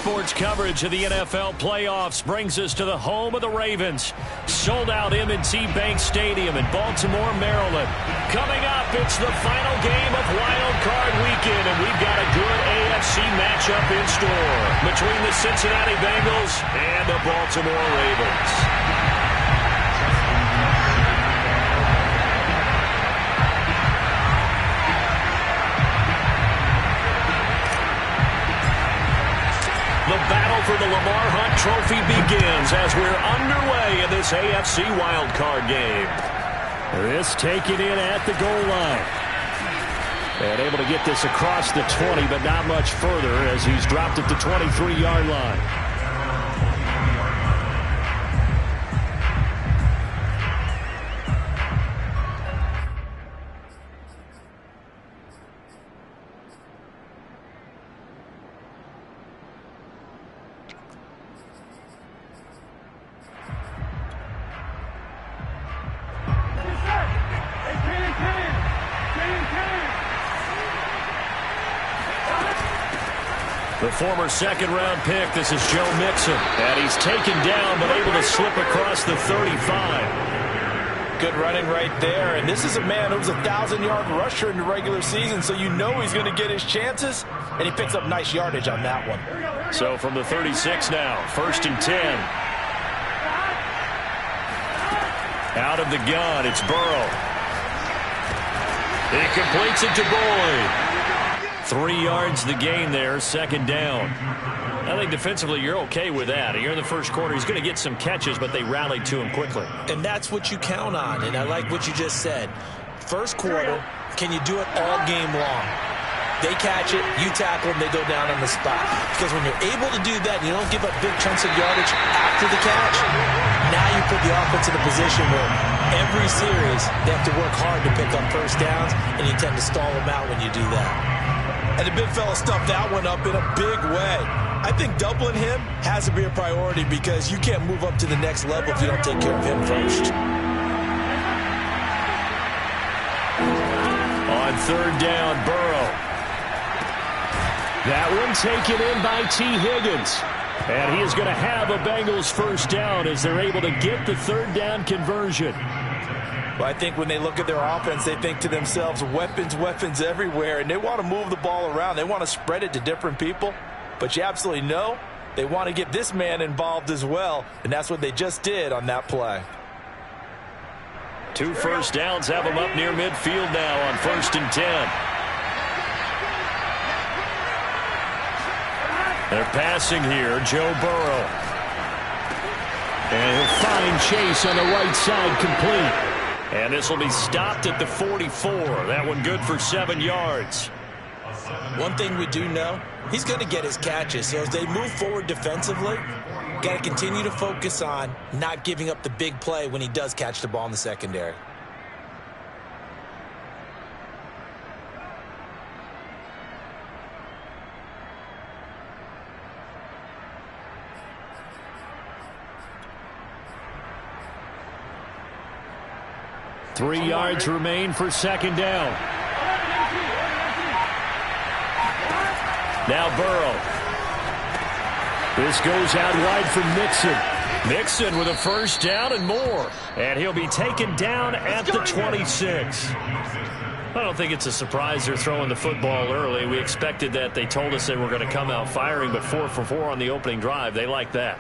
Sports coverage of the NFL playoffs brings us to the home of the Ravens. Sold out M&T Bank Stadium in Baltimore, Maryland. Coming up, it's the final game of Wild Card Weekend, and we've got a good AFC matchup in store between the Cincinnati Bengals and the Baltimore Ravens. The battle for the Lamar Hunt Trophy begins as we're underway in this AFC wildcard game. This taken in at the goal line. And able to get this across the 20, but not much further as he's dropped at the 23-yard line. The former second-round pick, this is Joe Mixon. And he's taken down, but able to slip across the 35. Good running right there. And this is a man who was a 1,000-yard rusher in the regular season, so you know he's going to get his chances. And he picks up nice yardage on that one. So from the 36 now, 1st and 10. Out of the gun, it's Burrow. He completes it to Boyd. 3 yards the gain there, 2nd down. I think defensively you're okay with that. Here in the first quarter, he's going to get some catches, but they rallied to him quickly. And that's what you count on, and I like what you just said. First quarter, can you do it all game long? They catch it, you tackle them, they go down on the spot. Because when you're able to do that, you don't give up big chunks of yardage after the catch, now you put the offense in a position where every series they have to work hard to pick up first downs, and you tend to stall them out when you do that. And the big fella stuffed that one up in a big way. I think doubling him has to be a priority because you can't move up to the next level if you don't take care of him first. On 3rd down, Burrow. That one taken in by T. Higgins. And he is going to have a Bengals first down as they're able to get the 3rd down conversion. Well, I think when they look at their offense, they think to themselves, weapons, weapons everywhere, and they want to move the ball around. They want to spread it to different people, but you absolutely know they want to get this man involved as well, and that's what they just did on that play. 2 first downs have them up near midfield now on 1st and 10. They're passing here, Joe Burrow. And he'll find Chase on the right side complete. And this will be stopped at the 44. That one good for 7 yards. One thing we do know, he's going to get his catches. So as they move forward defensively, got to continue to focus on not giving up the big play when he does catch the ball in the secondary. Three yards remain for 2nd down. Now Burrow. This goes out wide for Mixon. Mixon with a first down and more. And he'll be taken down at the 26. I don't think it's a surprise they're throwing the football early. We expected that. They told us they were going to come out firing, but 4 for 4 on the opening drive. They like that.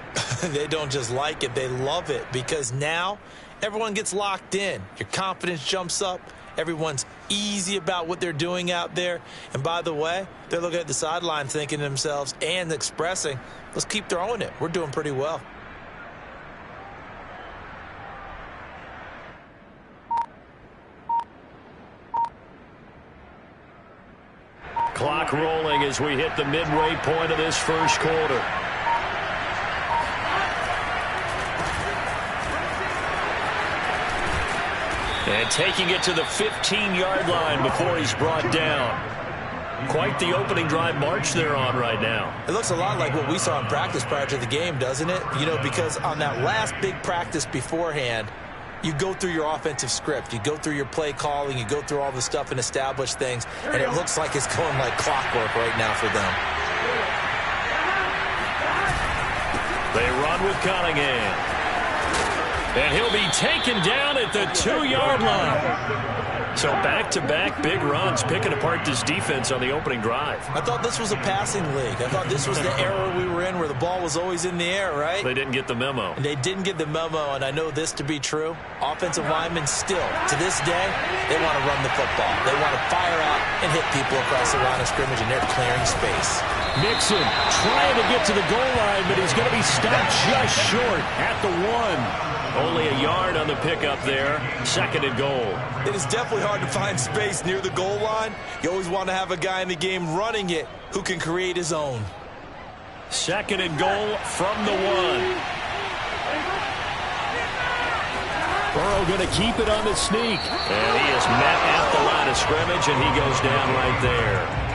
They don't just like it. They love it because now everyone gets locked in. Your confidence jumps up. Everyone's easy about what they're doing out there. And by the way, they're looking at the sideline thinking to themselves and expressing, let's keep throwing it. We're doing pretty well. Clock rolling as we hit the midway point of this first quarter. And taking it to the 15-yard line before he's brought down. Quite the opening drive march they're on right now. It looks a lot like what we saw in practice prior to the game, doesn't it? You know, because on that last big practice beforehand, you go through your offensive script. You go through your play calling. You go through all the stuff and establish things. And it looks like it's going like clockwork right now for them. They run with Cunningham. And he'll be taken down at the 2-yard line. So back-to-back big runs, picking apart this defense on the opening drive. I thought this was a passing league. I thought this was the era we were in where the ball was always in the air, right? They didn't get the memo. And they didn't get the memo, and I know this to be true. Offensive linemen still, to this day, they want to run the football. They want to fire out and hit people across the line of scrimmage, and they're clearing space. Mixon trying to get to the goal line, but he's going to be stopped just short at the 1. Only a yard on the pickup there. 2nd and goal. It is definitely hard to find space near the goal line. You always want to have a guy in the game running it who can create his own. 2nd and goal from the 1. Burrow going to keep it on the sneak. And he is met at the line of scrimmage, and he goes down right there.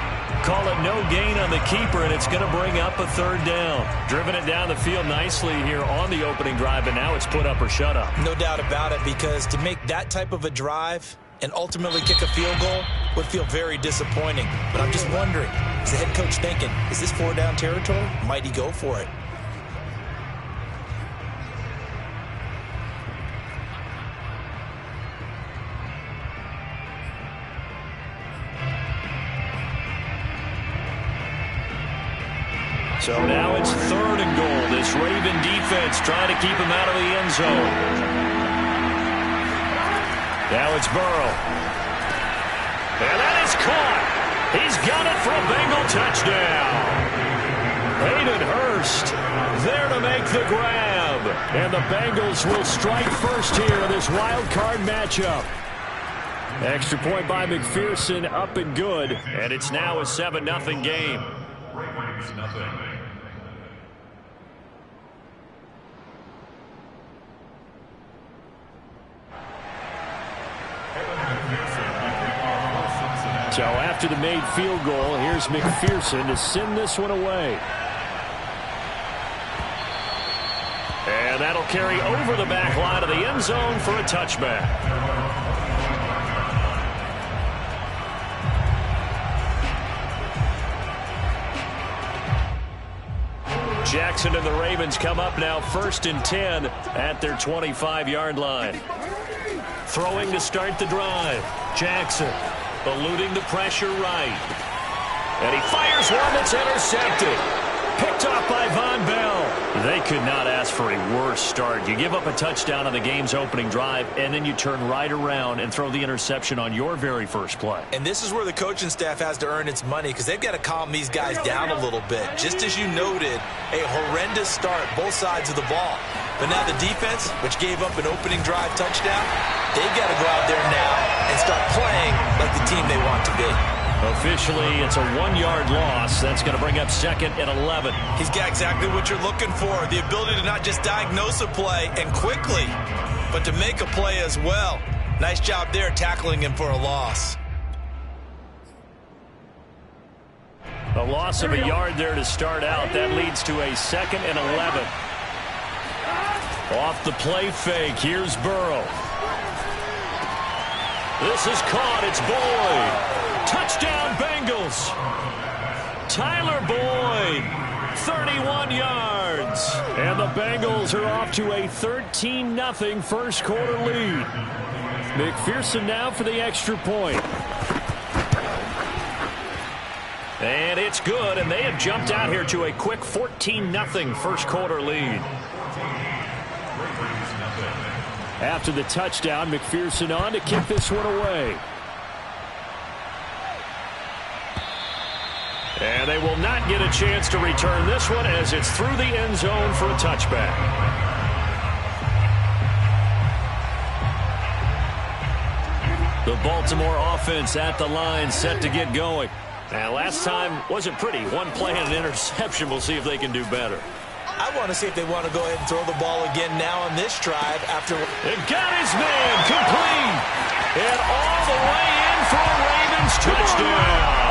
Call it no gain on the keeper, and it's going to bring up a 3rd down. Driven it down the field nicely here on the opening drive, but now it's put up or shut up. No doubt about it, because to make that type of a drive and ultimately kick a field goal would feel very disappointing. But I'm just wondering, is the head coach thinking, is this 4-down territory? Might he go for it? So now it's 3rd and goal. This Raven defense trying to keep him out of the end zone. Now it's Burrow. And that is caught. He's got it for a Bengal touchdown. Hayden Hurst there to make the grab. And the Bengals will strike first here in this wild card matchup. Extra point by McPherson, up and good. And it's now a 7-0 game. So after the made field goal, here's McPherson to send this one away. And that'll carry over the back line of the end zone for a touchback. Jackson and the Ravens come up now 1st and 10 at their 25-yard line. Throwing to start the drive. Jackson eluding the pressure right. And he fires one that's intercepted. Picked off by Von Bell. They could not ask for a worse start. You give up a touchdown on the game's opening drive, and then you turn right around and throw the interception on your very first play. And this is where the coaching staff has to earn its money, because they've got to calm these guys down a little bit. Just as you noted, a horrendous start, both sides of the ball. But now the defense, which gave up an opening drive touchdown, they've got to go out there now and start playing like the team they want to be. Officially, it's a 1-yard loss. That's going to bring up 2nd and 11. He's got exactly what you're looking for, the ability to not just diagnose a play and quickly, but to make a play as well. Nice job there tackling him for a loss. A loss of a yard there to start out. That leads to a 2nd and 11. Off the play fake, here's Burrow. This is caught, it's Boyd. Touchdown Bengals. Tyler Boyd, 31 yards. And the Bengals are off to a 13-0 first quarter lead. McPherson now for the extra point. And it's good, and they have jumped out here to a quick 14-0 first quarter lead. After the touchdown, McPherson on to kick this one away. And they will not get a chance to return this one as it's through the end zone for a touchback. The Baltimore offense at the line set to get going. Now, last time wasn't pretty. One play and an interception. We'll see if they can do better. I want to see if they want to go ahead and throw the ball again now on this drive after. It got his man complete. And all the way in for a Ravens touchdown.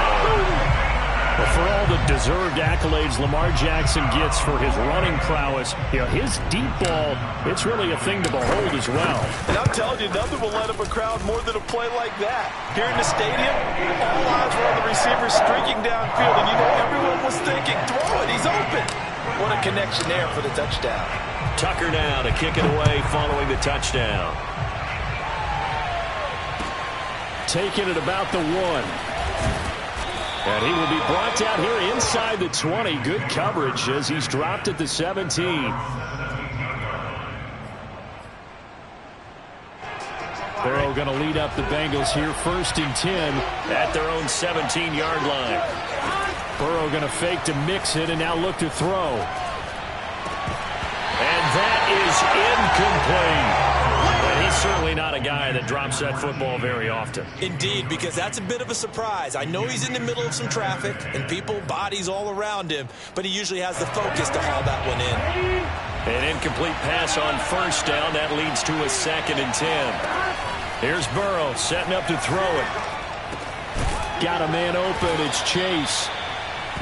Well, for all the deserved accolades Lamar Jackson gets for his running prowess, you know, his deep ball, it's really a thing to behold as well. And I'm telling you, nothing will light up a crowd more than a play like that. Here in the stadium, all eyes were on the receiver streaking downfield, and you know everyone was thinking, throw it, he's open. What a connection there for the touchdown. Tucker now to kick it away following the touchdown. Taken at about the 1. And he will be brought down here inside the 20. Good coverage as he's dropped at the 17. Burrow going to lead up the Bengals here, 1st and 10 at their own 17-yard line. Burrow going to fake to mix it and now look to throw. And that is incomplete. And he's certainly not a guy that drops that football very often. Indeed, because that's a bit of a surprise. I know he's in the middle of some traffic and people, bodies all around him, but he usually has the focus to haul that one in. An incomplete pass on 1st down. That leads to a 2nd and 10. Here's Burrow setting up to throw it. Got a man open. It's Chase.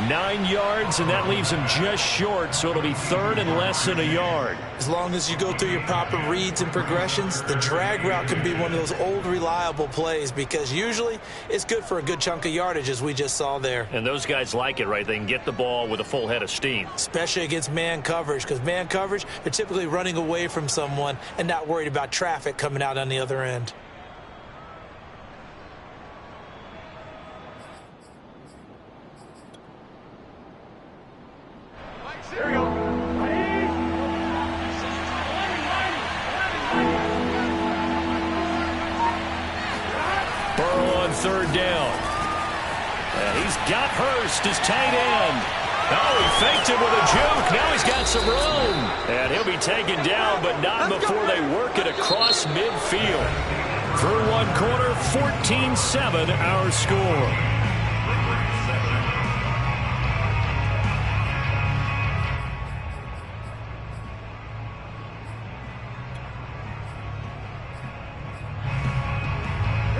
9 yards, and that leaves him just short, so it'll be 3rd and less than a yard. As long as you go through your proper reads and progressions, the drag route can be one of those old reliable plays because usually it's good for a good chunk of yardage, as we just saw there. And those guys like it, right? They can get the ball with a full head of steam. Especially against man coverage, because man coverage, they're typically running away from someone and not worried about traffic coming out on the other end. Burrow on 3rd down. And he's got Hurst, his tight end. Oh, he faked him with a juke. Now he's got some room. And he'll be taken down, but not before they work it across midfield. Through 1 quarter, 14-7 our score.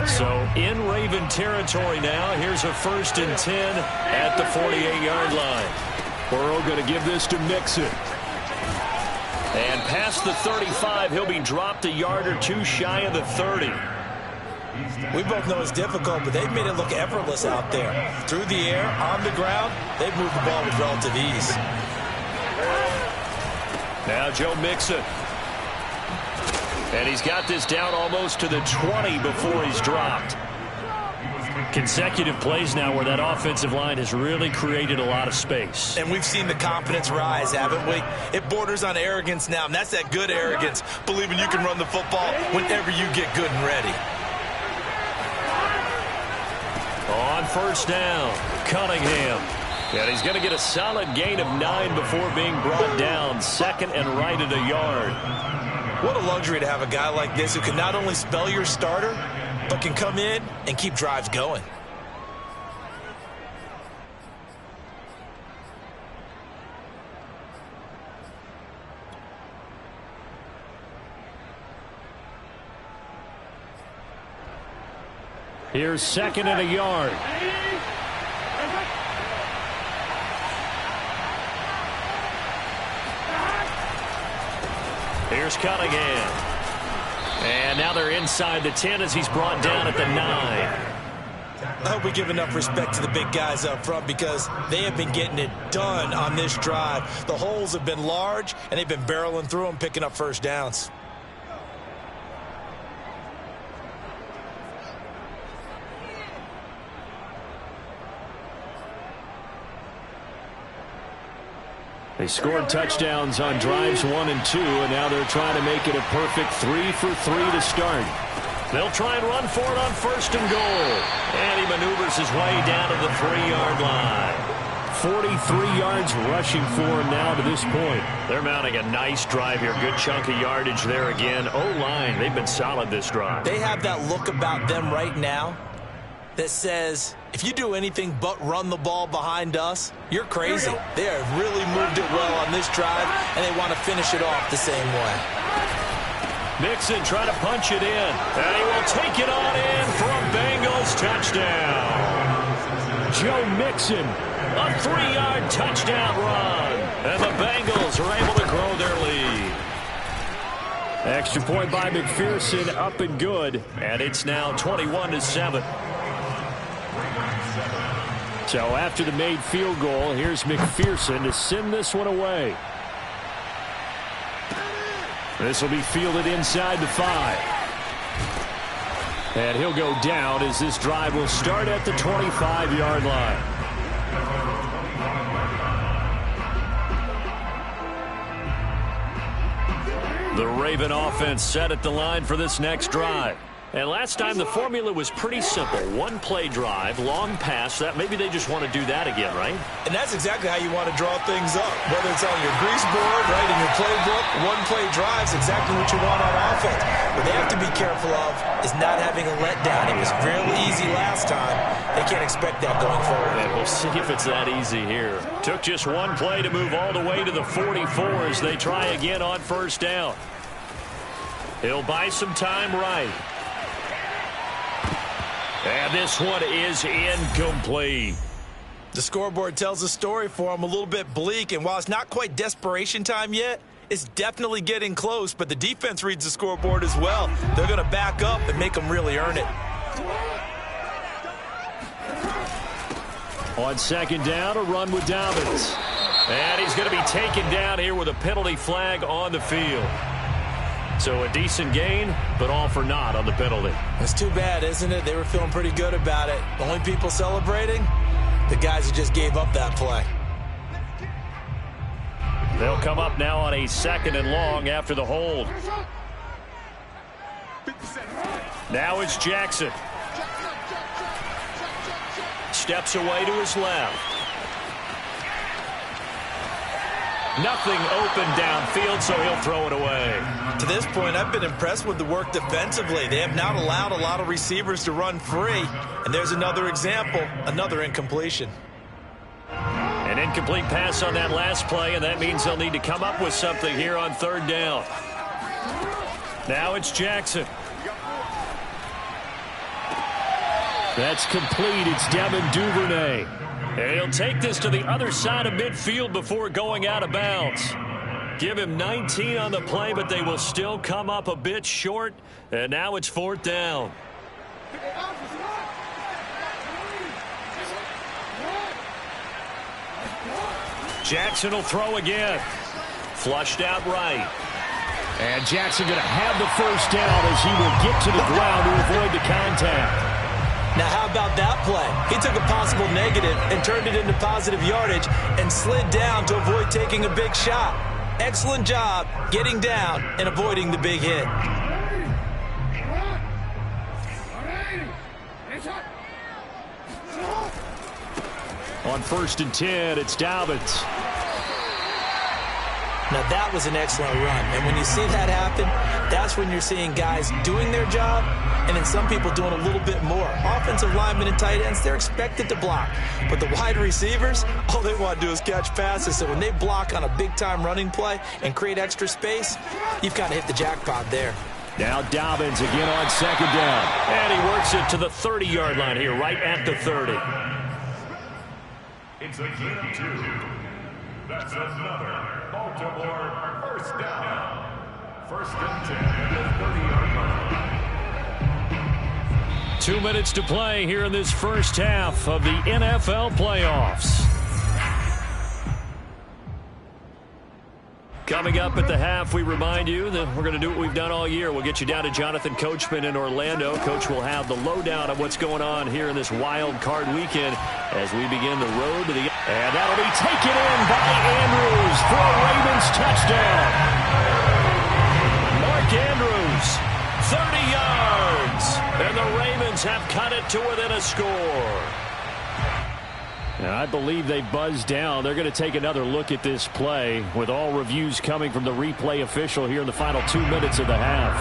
So in Raven territory now. Here's a 1st and 10 at the 48-yard line. Burrow going to give this to Mixon. And past the 35, he'll be dropped a yard or 2 shy of the 30. We both know it's difficult, but they've made it look effortless out there. Through the air, on the ground, they've moved the ball with relative ease. Now Joe Mixon. And he's got this down almost to the 20 before he's dropped. Consecutive plays now where that offensive line has really created a lot of space. And we've seen the confidence rise, haven't we? It borders on arrogance now, and that's that good arrogance, believing you can run the football whenever you get good and ready. On 1st down, Cunningham. And he's going to get a solid gain of 9 before being brought down. 2nd and right at a yard. What a luxury to have a guy like this who can not only spell your starter, but can come in and keep drives going. Here's 2nd and a yard. Here's Cunningham. And now they're inside the 10 as he's brought down at the 9. I hope we give enough respect to the big guys up front because they have been getting it done on this drive. The holes have been large, and they've been barreling through them, picking up 1st downs. They scored touchdowns on drives 1 and 2, and now they're trying to make it a perfect 3 for 3 to start. They'll try and run for it on 1st and goal. And he maneuvers his way down to the 3-yard line. 43 yards rushing for him now to this point. They're mounting a nice drive here. Good chunk of yardage there again. O-line, they've been solid this drive. They have that look about them right now that says, if you do anything but run the ball behind us, you're crazy. They have really moved it well on this drive, and they want to finish it off the same way. Mixon trying to punch it in, and he will take it on in for a Bengals touchdown. Joe Mixon, a 3-yard touchdown run, and the Bengals are able to grow their lead. Extra point by McPherson, up and good, and it's now 21-7. So after the made field goal, here's McPherson to send this one away. This will be fielded inside the 5. And he'll go down as this drive will start at the 25-yard line. The Raven offense set at the line for this next drive. And last time the formula was pretty simple. One-play drive, long pass. That maybe they just want to do that again, right? And that's exactly how you want to draw things up. Whether it's on your grease board, right, in your playbook, one-play drives, exactly what you want on offense. What they have to be careful of is not having a letdown. It was really easy last time. They can't expect that going forward. And we'll see if it's that easy here. Took just one play to move all the way to the 44 as they try again on first down. He'll buy some time right. And this one is incomplete. The scoreboard tells a story for him, a little bit bleak, and while it's not quite desperation time yet, it's definitely getting close, but the defense reads the scoreboard as well. They're going to back up and make them really earn it. On second down, a run with Dobbins. And he's going to be taken down here with a penalty flag on the field. So a decent gain, but all for naught on the penalty. It's too bad, isn't it? They were feeling pretty good about it. The only people celebrating, the guys who just gave up that play. They'll come up now on a second and long after the hold. Now it's Jackson. Steps away to his left. Nothing open downfield, so he'll throw it away. To this point, I've been impressed with the work defensively. They have not allowed a lot of receivers to run free. And there's another example, another incompletion. An incomplete pass on that last play, and that means they'll need to come up with something here on third down. Now it's Jackson. That's complete. It's Devin Duvernay. And he'll take this to the other side of midfield before going out of bounds. Give him 19 on the play, but they will still come up a bit short. And now it's fourth down. Jackson will throw again. Flushed out right. And Jackson going to have the first down as he will get to the ground to avoid the contact. Now, how about that play? He took a possible negative and turned it into positive yardage and slid down to avoid taking a big shot. Excellent job getting down and avoiding the big hit. On 1st and 10, it's Dobbins. Now, that was an excellent run. And when you see that happen, that's when you're seeing guys doing their job and then some people doing a little bit more. Offensive linemen and tight ends, they're expected to block. But the wide receivers, all they want to do is catch passes. So when they block on a big-time running play and create extra space, you've kind of hit the jackpot there. Now Dobbins again on second down. And he works it to the 30-yard line here, right at the 30. It's a gain of 2. That's another Baltimore first down. 1st and 10 at the 30-yard line. 2 minutes to play here in this first half of the NFL playoffs. Coming up at the half, we remind you that we're going to do what we've done all year. We'll get you down to Jonathan Coachman in Orlando. Coach will have the lowdown of what's going on here in this wild card weekend as we begin the road to the... And that'll be taken in by Andrews for a Ravens touchdown. Mark Andrews, 30 yards. And the Ravens have cut it to within a score. Now, I believe they buzzed down. They're going to take another look at this play with all reviews coming from the replay official here in the final 2 minutes of the half.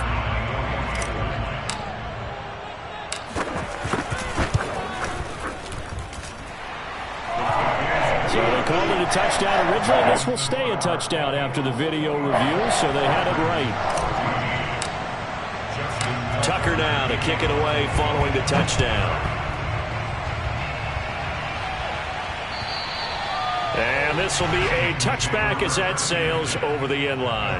So they called it a touchdown originally. This will stay a touchdown after the video review, so they had it right. Tucker now to kick it away following the touchdown. And this will be a touchback as that sails over the end line.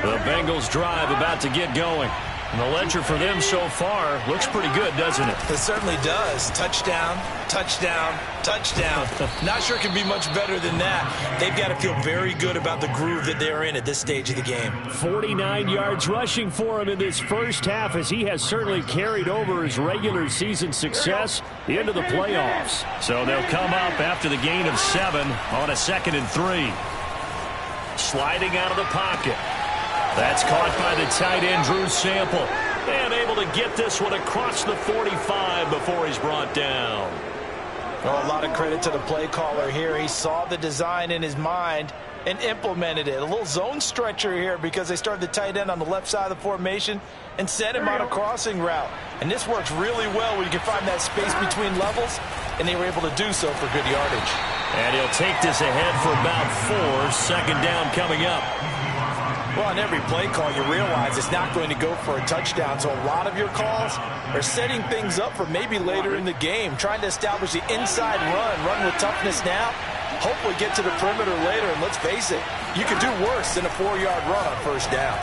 The Bengals drive about to get going. And the ledger for them so far looks pretty good, doesn't it? It certainly does. Touchdown, touchdown, touchdown. Not sure it can be much better than that. They've got to feel very good about the groove that they're in at this stage of the game. 49 yards rushing for him in this first half, as he has certainly carried over his regular season success into the playoffs. So they'll come up after the gain of 7 on a 2nd and 3. Sliding out of the pocket. That's caught by the tight end, Drew Sample. And able to get this one across the 45 before he's brought down. Well, a lot of credit to the play caller here. He saw the design in his mind and implemented it. A little zone stretcher here because they started the tight end on the left side of the formation and sent him on a crossing route. And this works really well when you can find that space between levels, and they were able to do so for good yardage. And he'll take this ahead for about 4. 2nd down coming up. Well, on every play call, you realize it's not going to go for a touchdown. So a lot of your calls are setting things up for maybe later in the game, trying to establish the inside run with toughness now, hopefully get to the perimeter later. And let's face it, you can do worse than a 4-yard run on 1st down.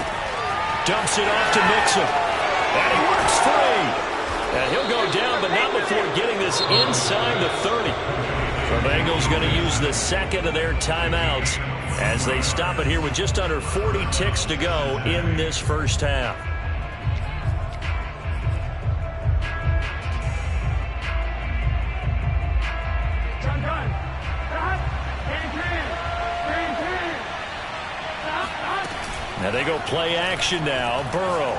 Dumps it off to Mixon. And he works free. And he'll go down, but not before getting this inside the 30. The Bengals going to use the 2nd of their timeouts as they stop it here with just under 40 ticks to go in this first half. Now they go play action now. Burrow.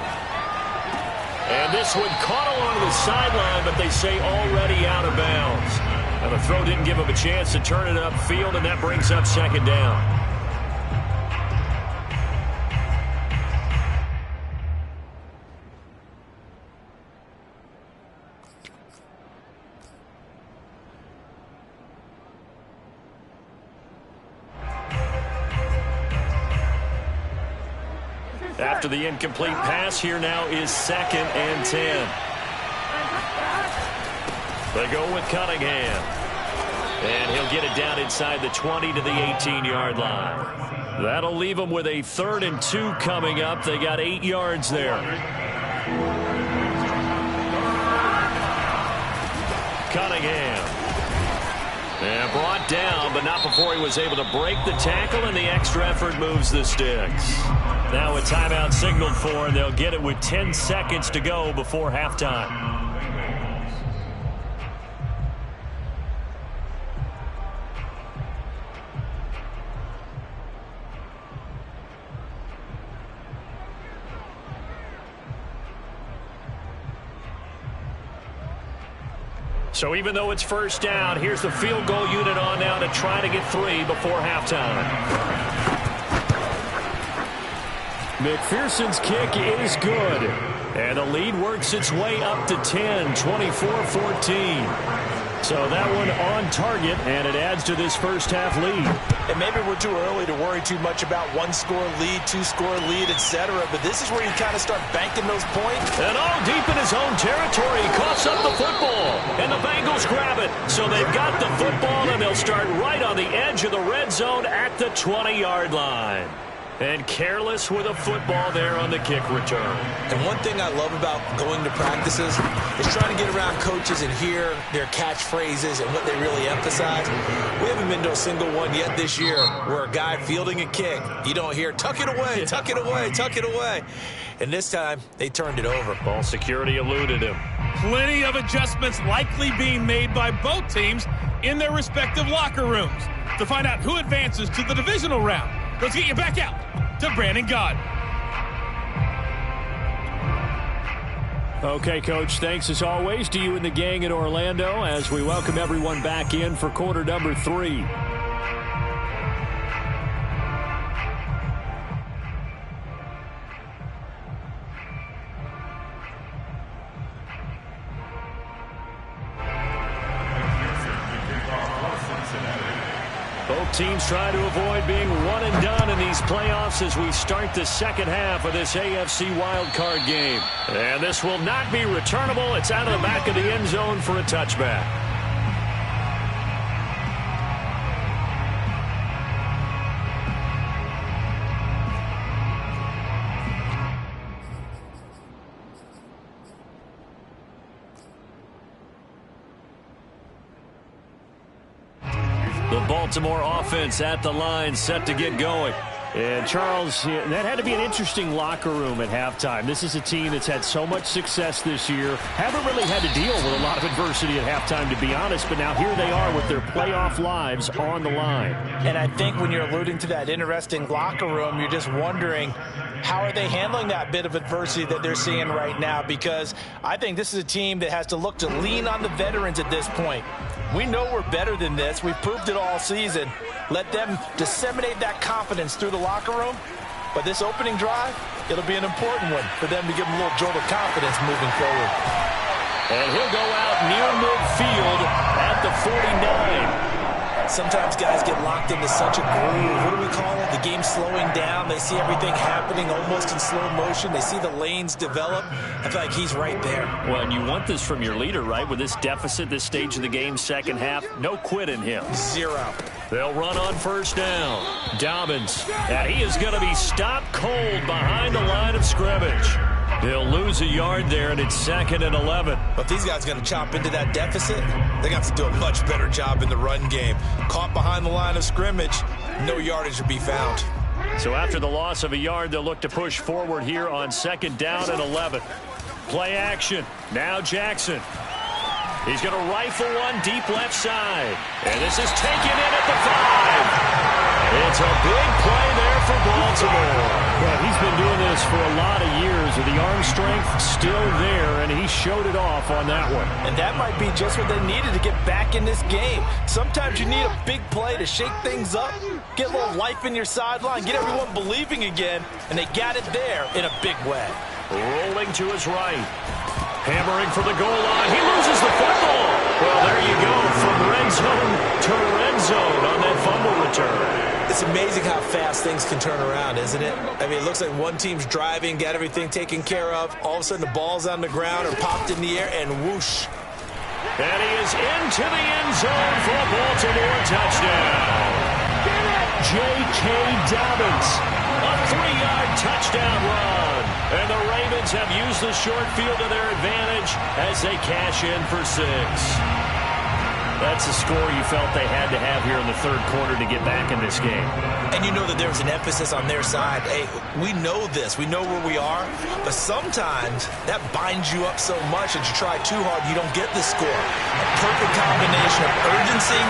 And this one caught along the sideline, but they say already out of bounds. And the throw didn't give him a chance to turn it upfield, and that brings up 2nd down. After the incomplete pass, here now is 2nd and 10. They go with Cunningham. And he'll get it down inside the 20 to the 18-yard line. That'll leave them with a 3rd and 2 coming up. They got 8 yards there. Cunningham. And brought down, but not before he was able to break the tackle, and the extra effort moves the sticks. Now a timeout signaled for, and they'll get it with 10 seconds to go before halftime. So even though it's 1st down, here's the field goal unit on now to try to get 3 before halftime. McPherson's kick is good. And the lead works its way up to 10, 24-14. So that one on target, and it adds to this first half lead. And maybe we're too early to worry too much about 1-score lead, 2-score lead, etc. But this is where you kind of start banking those points. And all deep in his own territory, he coughs up the football. And the Bengals grab it. So they've got the football, and they'll start right on the edge of the red zone at the 20-yard line. And careless with a football there on the kick return. And one thing I love about going to practices is trying to get around coaches and hear their catchphrases and what they really emphasize. We haven't been to a single one yet this year where a guy fielding a kick, you don't hear, tuck it away, tuck it away, tuck it away. And this time, they turned it over. Ball security eluded him. Plenty of adjustments likely being made by both teams in their respective locker rooms. To find out who advances to the divisional round, let's get you back out to Brandon Gaud. Okay, Coach, thanks as always to you and the gang in Orlando as we welcome everyone back in for quarter number 3. Both teams try to avoid being one and done in these playoffs as we start the second half of this AFC wildcard game. And this will not be returnable. It's out of the back of the end zone for a touchback. Baltimore offense at the line, set to get going. And Charles, that had to be an interesting locker room at halftime. This is a team that's had so much success this year. Haven't really had to deal with a lot of adversity at halftime, to be honest. But now here they are with their playoff lives on the line. And I think when you're alluding to that interesting locker room, you're just wondering, how are they handling that bit of adversity that they're seeing right now? Because I think this is a team that has to look to lean on the veterans at this point. We know we're better than this. We've proved it all season. Let them disseminate that confidence through the locker room. But this opening drive, it'll be an important one for them to give them a little jolt of confidence moving forward. And he'll go out near midfield at the 49. Sometimes guys get locked into such a groove. What do we call it? The game's slowing down. They see everything happening almost in slow motion. They see the lanes develop. I feel like he's right there. Well, and you want this from your leader, right? With this deficit, this stage of the game, second half, no quit in him. Zero. They'll run on first down. Dobbins, and he is going to be stopped cold behind the line of scrimmage. They'll lose a yard there, and it's 2nd and 11. But these guys are going to chop into that deficit. They're going to have to do a much better job in the run game. Caught behind the line of scrimmage, no yardage to be found. So after the loss of a yard, they'll look to push forward here on 2nd down and 11. Play action. Now Jackson. He's going to rifle one deep left side. And this is taken in at the 5. It's a big play there for Baltimore. Well, he's been doing this for a lot of years with the arm strength still there, and he showed it off on that one. And that might be just what they needed to get back in this game. Sometimes you need a big play to shake things up, get a little life in your sideline, get everyone believing again, and they got it there in a big way. Rolling to his right. Hammering for the goal line. He loses the football. Well, there you go. From red zone to red zone on that fumble return. It's amazing how fast things can turn around, isn't it? I mean, it looks like one team's driving, got everything taken care of. All of a sudden, the ball's on the ground or popped in the air, and whoosh. And he is into the end zone for a Baltimore touchdown. J.K. Dobbins. A 3-yard touchdown run. And the Ravens have used the short field to their advantage as they cash in for 6. That's a score you felt they had to have here in the third quarter to get back in this game. And you know that there's an emphasis on their side. Hey, we know this. We know where we are. But sometimes that binds you up so much that you try too hard, you don't get the score. A perfect combination of urgency,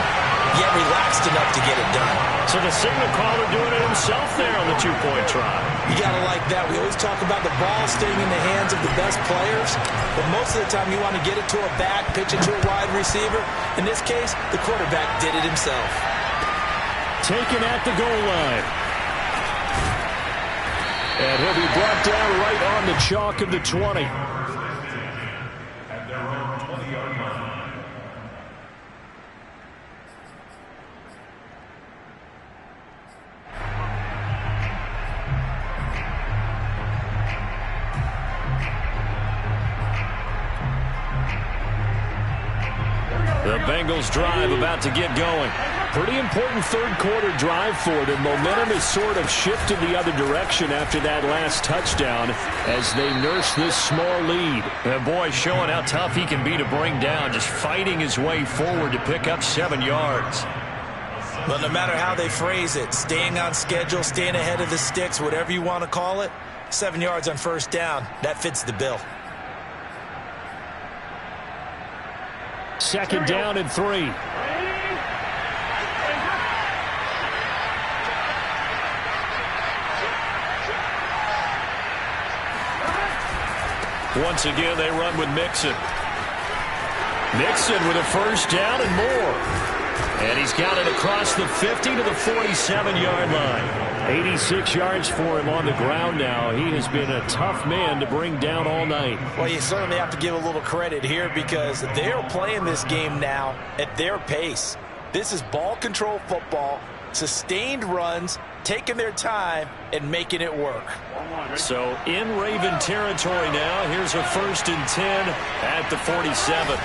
yet relaxed enough to get it done. So the signal caller doing it himself there on the 2-point try. You got to like that. We always talk about the ball staying in the hands of the best players. But most of the time you want to get it to a back, pitch it to a wide receiver. In this case, the quarterback did it himself. Taken at the goal line. And he'll be brought down right on the chalk of the 20. At their own 20-yard line. The Bengals drive about to get going. Pretty important third quarter drive for them. Momentum has sort of shifted the other direction after that last touchdown as they nurse this small lead. And boy, showing how tough he can be to bring down, just fighting his way forward to pick up 7 yards. Well, no matter how they phrase it, staying on schedule, staying ahead of the sticks, whatever you want to call it, 7 yards on first down, that fits the bill. 2nd down and 3. Once again, they run with Mixon. Mixon with a first down and more. And he's got it across the 50 to the 47-yard line. 86 yards for him on the ground now. He has been a tough man to bring down all night. Well, you certainly have to give a little credit here because they're playing this game now at their pace. This is ball control football, sustained runs, taking their time, and making it work. So in Raven territory now, here's a 1st and 10 at the 47.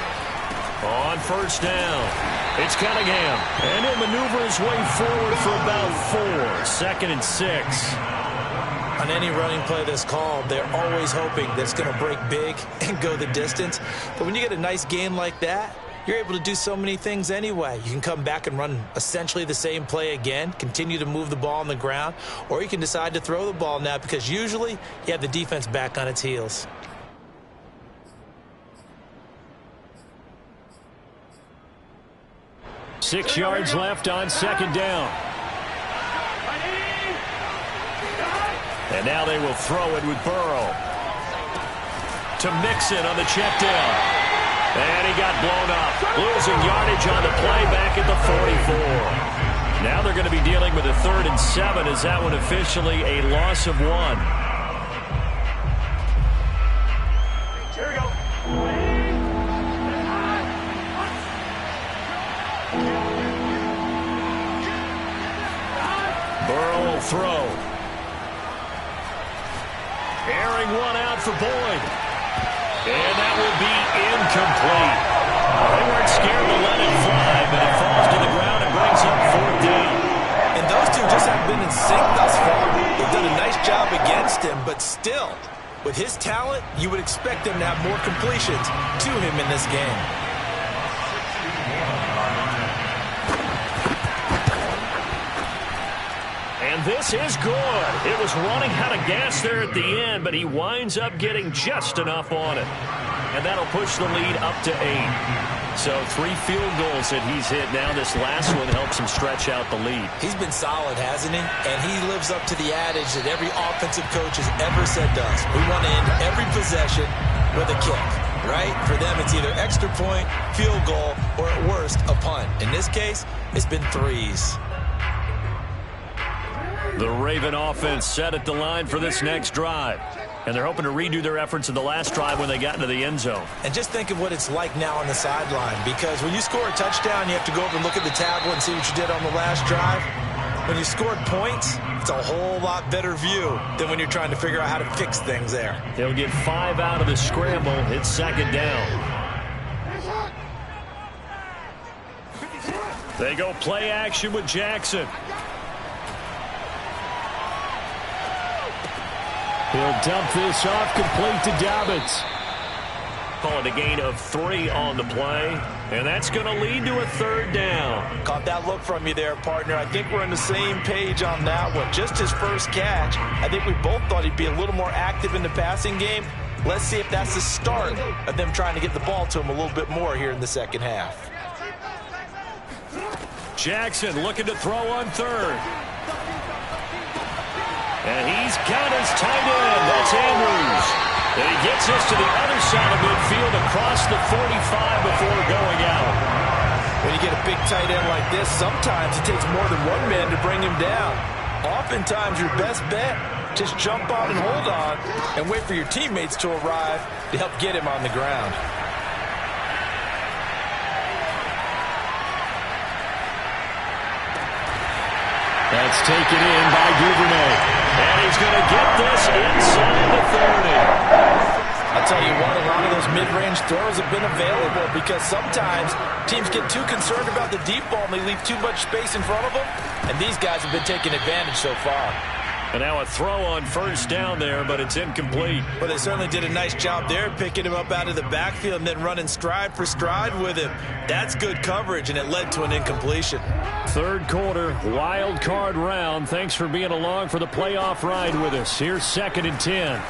On first down, it's Cunningham, and he'll maneuver his way forward for about 4. 2nd and 6. On any running play that's called, they're always hoping that it's going to break big and go the distance. But when you get a nice gain like that, you're able to do so many things anyway. You can come back and run essentially the same play again, continue to move the ball on the ground, or you can decide to throw the ball now because usually you have the defense back on its heels. Six yards left on second down. And now they will throw it with Burrow. To Mixon on the check down. And he got blown up. Losing yardage on the play back at the 44. Now they're going to be dealing with a 3rd and 7. Is that one officially a loss of 1? Here we go. Burrow will throw. Airing one out for Boyd. And that will be incomplete. They weren't scared to let it fly, but it falls to the ground and brings up 4th down. And those two just haven't been in sync thus far. They've done a nice job against him, but still, with his talent, you would expect him to have more completions to him in this game. And this is good. It was running out of gas there at the end, but he winds up getting just enough on it. And that'll push the lead up to 8. So 3 field goals that he's hit now. This last one helps him stretch out the lead. He's been solid, hasn't he? And he lives up to the adage that every offensive coach has ever said to us. We want to end every possession with a kick, right? For them, it's either extra point, field goal, or at worst, a punt. In this case, it's been 3s. The Raven offense set at the line for this next drive. And they're hoping to redo their efforts in the last drive when they got into the end zone. And just think of what it's like now on the sideline, because when you score a touchdown, you have to go over and look at the tablet and see what you did on the last drive. When you scored points, it's a whole lot better view than when you're trying to figure out how to fix things there. They'll get 5 out of the scramble. It's 2nd down. They go play action with Jackson. He'll dump this off complete to Dobbins. Call it a gain of 3 on the play. And that's going to lead to a 3rd down. Caught that look from you there, partner. I think we're on the same page on that one. Just his first catch. I think we both thought he'd be a little more active in the passing game. Let's see if that's the start of them trying to get the ball to him a little bit more here in the second half. Jackson looking to throw on 3rd. And he's got his tight end. That's Andrews. And he gets us to the other side of midfield across the 45 before going out. When you get a big tight end like this, sometimes it takes more than one man to bring him down. Oftentimes, your best bet, just jump on and hold on and wait for your teammates to arrive to help get him on the ground. That's taken in by Duvernay. And he's going to get this inside the 30. I'll tell you what, a lot of those mid-range throws have been available because sometimes teams get too concerned about the deep ball and they leave too much space in front of them. And these guys have been taking advantage so far. And now a throw on 1st down there, but it's incomplete. Well, they certainly did a nice job there, picking him up out of the backfield and then running stride for stride with him. That's good coverage, and it led to an incompletion. 3rd quarter, wild card round. Thanks for being along for the playoff ride with us. Here's 2nd and 10.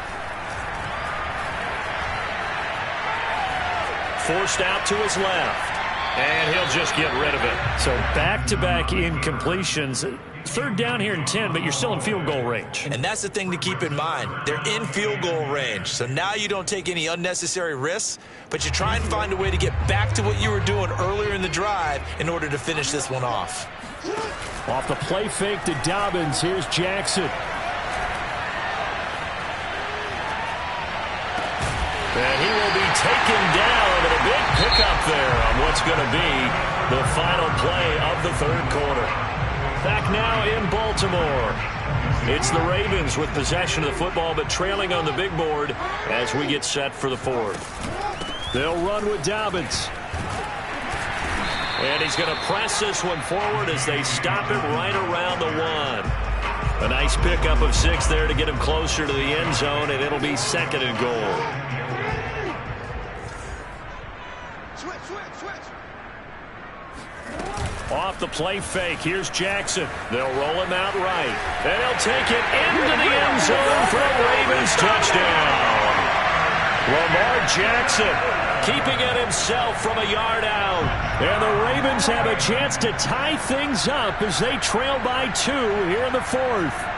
Forced out to his left. And he'll just get rid of it. So back-to-back incompletions. 3rd down here in 10, but you're still in field goal range. And that's the thing to keep in mind. They're in field goal range. So now you don't take any unnecessary risks, but you try and find a way to get back to what you were doing earlier in the drive in order to finish this one off. Off the play fake to Dobbins, here's Jackson. And he will be taken down, but a big pickup there on what's going to be the final play of the 3rd quarter. Back now in Baltimore. It's the Ravens with possession of the football, but trailing on the big board as we get set for the 4th. They'll run with Dobbins. And he's going to press this one forward as they stop it right around the 1. A nice pickup of 6 there to get him closer to the end zone, and it'll be 2nd and goal. Switch. Off the play fake, here's Jackson. They'll roll him out right. And he'll take it into the end zone for a Ravens touchdown. Lamar Jackson keeping it himself from a yard out. And the Ravens have a chance to tie things up as they trail by 2 here in the 4th.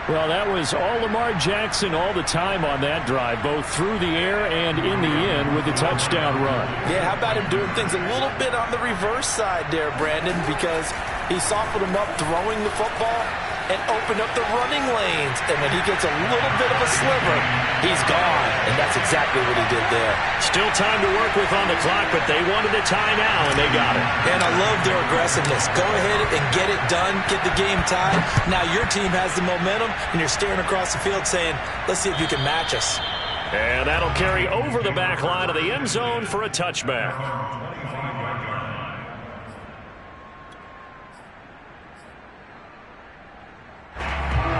Well, that was all Lamar Jackson all the time on that drive, both through the air and in the end with the touchdown run. Yeah, how about him doing things a little bit on the reverse side there, Brandon, because he softened him up throwing the football and opened up the running lanes. And when he gets a little bit of a sliver, he's gone. And that's exactly what he did there. Still time to work with on the clock, but they wanted a timeout, and they got it. And I love their aggressiveness. Go ahead and get it done, get the game tied. Now your team has the momentum, and you're staring across the field saying, let's see if you can match us. And that'll carry over the back line of the end zone for a touchback.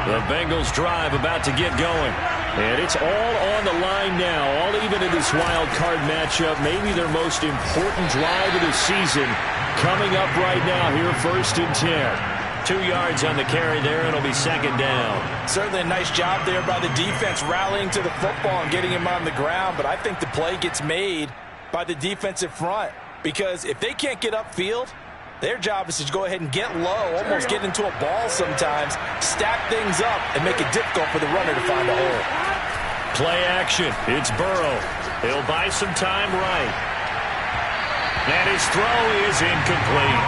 The Bengals drive about to get going. And it's all on the line now, all even in this wild card matchup. Maybe their most important drive of the season coming up right now here, 1st and 10. 2 yards on the carry there, and it'll be 2nd down. Certainly a nice job there by the defense rallying to the football and getting him on the ground. But I think the play gets made by the defensive front, because if they can't get upfield, their job is to go ahead and get low, almost get into a ball sometimes, stack things up, and make it difficult for the runner to find a hole. Play action. It's Burrow. He'll buy some time right. And his throw is incomplete.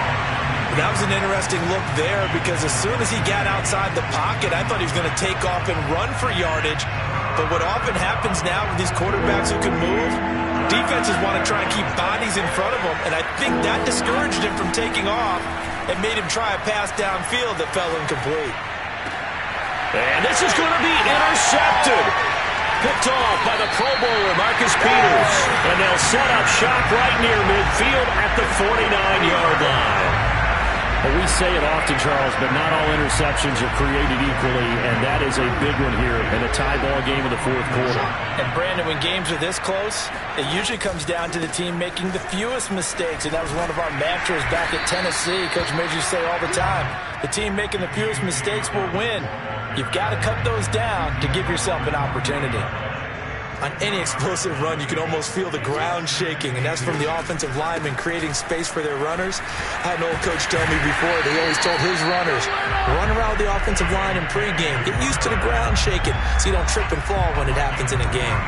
That was an interesting look there, because as soon as he got outside the pocket, I thought he was going to take off and run for yardage. But what often happens now with these quarterbacks who can move, defenses want to try and keep bodies in front of them, and I think that discouraged him from taking off and made him try a pass downfield that fell incomplete. And this is going to be intercepted. Picked off by the Pro Bowler, Marcus Peters. And they'll set up shop right near midfield at the 49-yard line. Well, we say it often, Charles, but not all interceptions are created equally, and that is a big one here in a tie ball game in the 4th quarter. And, Brandon, when games are this close, it usually comes down to the team making the fewest mistakes, and that was one of our mantras back at Tennessee. Coach made you say all the time, the team making the fewest mistakes will win. You've got to cut those down to give yourself an opportunity. On any explosive run, you can almost feel the ground shaking, and that's from the offensive linemen creating space for their runners. I had an old coach tell me before, they always told his runners, run around the offensive line in pregame. Get used to the ground shaking so you don't trip and fall when it happens in a game.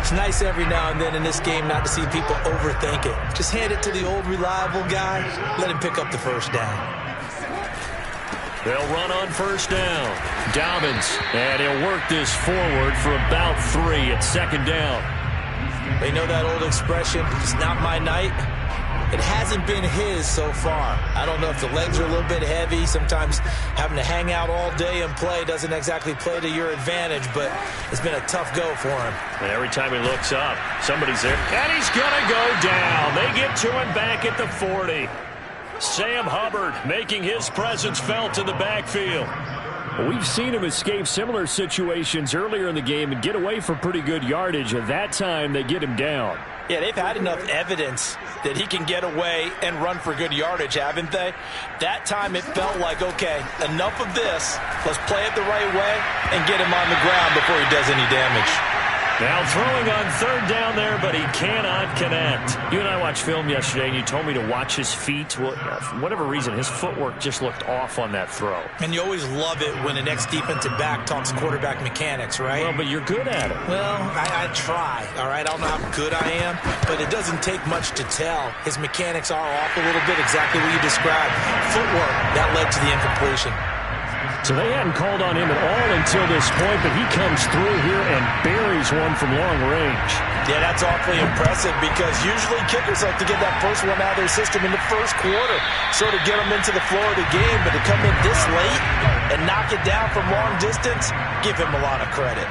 It's nice every now and then in this game not to see people overthink it. Just hand it to the old reliable guy, let him pick up the 1st down. They'll run on 1st down. Dobbins, and he'll work this forward for about 3 at 2nd down. They know that old expression, it's not my night. It hasn't been his so far. I don't know if the legs are a little bit heavy. Sometimes having to hang out all day and play doesn't exactly play to your advantage, but it's been a tough go for him. And every time he looks up, somebody's there, and he's going to go down. They get to him back at the 40. Sam Hubbard making his presence felt in the backfield. Well, we've seen him escape similar situations earlier in the game and get away for pretty good yardage. At that time, they get him down. Yeah, they've had enough evidence that he can get away and run for good yardage, haven't they? That time it felt like, okay, enough of this. Let's play it the right way and get him on the ground before he does any damage. Now throwing on 3rd down there, but he cannot connect. You and I watched film yesterday, and you told me to watch his feet. Well, for whatever reason, his footwork just looked off on that throw. And you always love it when an ex-defensive back talks quarterback mechanics, right? Well, but you're good at it. Well, I try, all right? I don't know how good I am, but it doesn't take much to tell. His mechanics are off a little bit, exactly what you described. Footwork, that led to the incompletion. So they hadn't called on him at all until this point, but he comes through here and buries one from long range. Yeah, that's awfully impressive because usually kickers like to get that first one out of their system in the 1st quarter, sort of get them into the flow of the game, but to come in this late and knock it down from long distance, give him a lot of credit.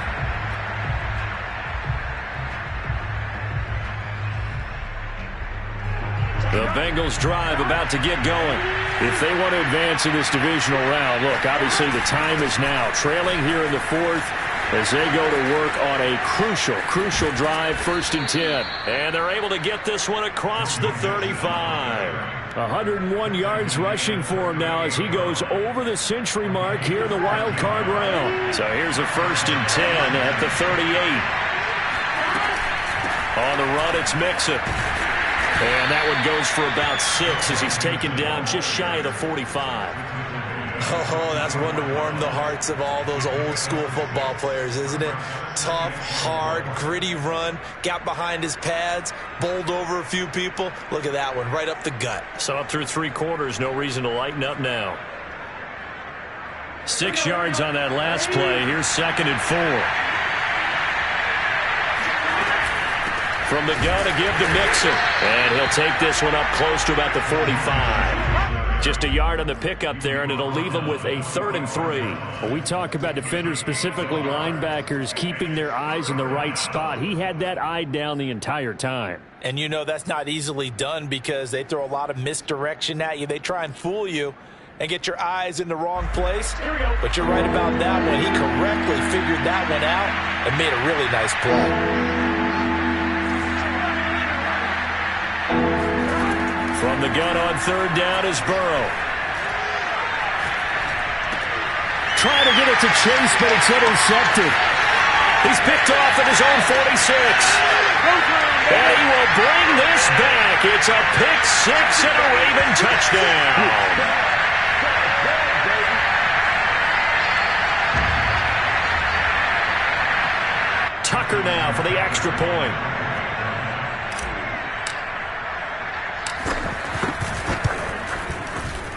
The Bengals drive about to get going. If they want to advance in this divisional round, look, obviously the time is now. Trailing here in the 4th, as they go to work on a crucial drive, 1st and 10. And they're able to get this one across the 35. 101 yards rushing for him now as he goes over the century mark here in the wild card round. So here's a 1st and 10 at the 38. On the run, it's Mixon. And that one goes for about 6 as he's taken down just shy of the 45. Oh, that's one to warm the hearts of all those old school football players, isn't it? Tough, hard, gritty run, got behind his pads, bowled over a few people. Look at that one, right up the gut. So up through 3 quarters, no reason to lighten up now. 6 yards on that last play. Here's 2nd and 4. From the gun to give to Mixon. And he'll take this one up close to about the 45. Just a yard on the pickup there, and it'll leave them with a 3rd and 3. Well, we talk about defenders, specifically linebackers, keeping their eyes in the right spot. He had that eye down the entire time. And you know that's not easily done because they throw a lot of misdirection at you. They try and fool you and get your eyes in the wrong place. But you're right about that one. He correctly figured that one out and made a really nice play. From the gun on 3rd down is Burrow. Trying to get it to Chase, but it's intercepted. He's picked off at his own 46. And he will bring this back. It's a pick 6 and a Raven touchdown. Tucker now for the extra point.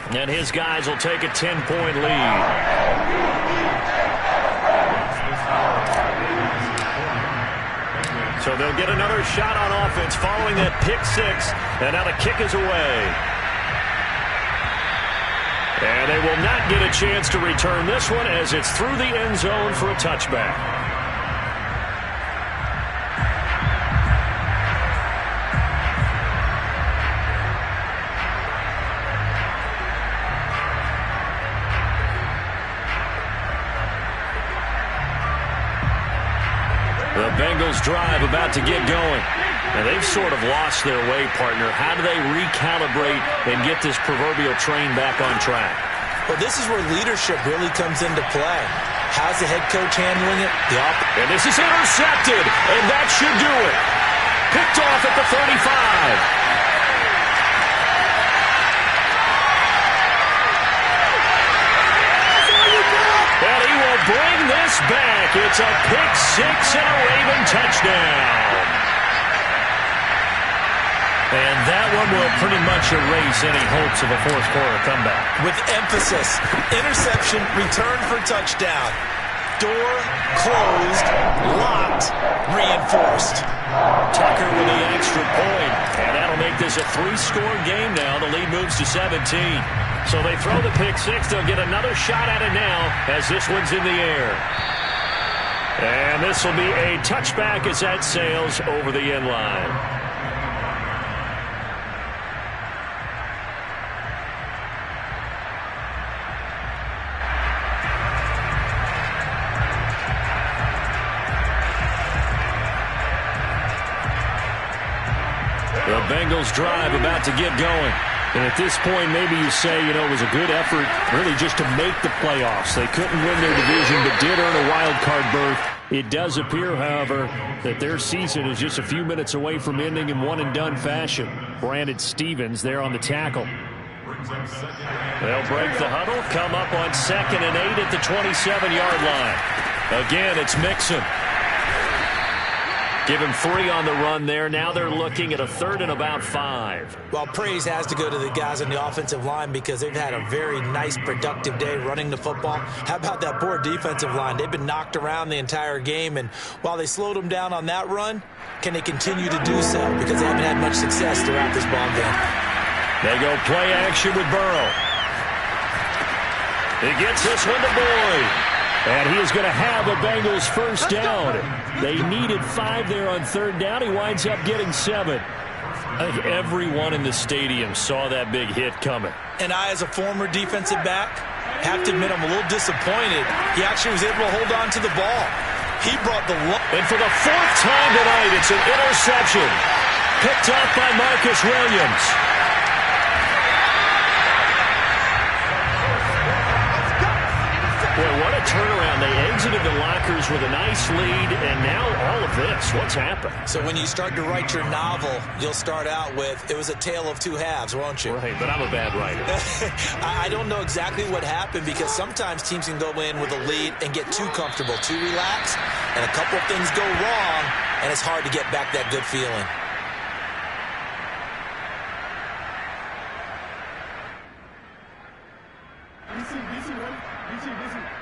And his guys will take a 10-point lead. So they'll get another shot on offense following that pick 6. And now the kick is away. And they will not get a chance to return this one as it's through the end zone for a touchback. The Bengals drive about to get going. And they've sort of lost their way, partner. How do they recalibrate and get this proverbial train back on track? Well, this is where leadership really comes into play. How's the head coach handling it? And this is intercepted, and that should do it. Picked off at the 35. Bring this back. It's a pick 6 and a Raven touchdown. And that one will pretty much erase any hopes of a 4th quarter comeback. With emphasis, interception, return for touchdown. Door closed, locked, reinforced. Tucker with the extra point. And that'll make this a 3-score game now. The lead moves to 17. So they throw the pick 6. They'll get another shot at it now as this one's in the air. And this will be a touchback as that sails over the end line. The Bengals drive about to get going. And at this point, maybe you say, you know, it was a good effort really just to make the playoffs. They couldn't win their division, but did earn a wild card berth. It does appear, however, that their season is just a few minutes away from ending in one-and-done fashion. Brandon Stevens there on the tackle. They'll break the huddle, come up on 2nd and 8 at the 27-yard line. Again, it's Mixon. Give him 3 on the run there. Now they're looking at a 3rd and about 5. Well, praise has to go to the guys on the offensive line because they've had a very nice, productive day running the football. How about that poor defensive line? They've been knocked around the entire game, and while they slowed them down on that run, can they continue to do so? Because they haven't had much success throughout this ball game. They go play action with Burrow. He gets this one to Boyd. And he is going to have a Bengals 1st down. They needed 5 there on 3rd down. He winds up getting 7. I think everyone in the stadium saw that big hit coming. And I, as a former defensive back, have to admit I'm a little disappointed. He actually was able to hold on to the ball. He brought the luck. And for the fourth time tonight, it's an interception. Picked off by Marcus Williams. Boy, what a turnaround. They exited the lockers with a nice lead, and now all of this. What's happened? So when you start to write your novel, you'll start out with, it was a tale of two halves, won't you? Right, but I'm a bad writer. I don't know exactly what happened, because sometimes teams can go in with a lead and get too comfortable, too relaxed, and a couple of things go wrong, and it's hard to get back that good feeling. DC, one. DC.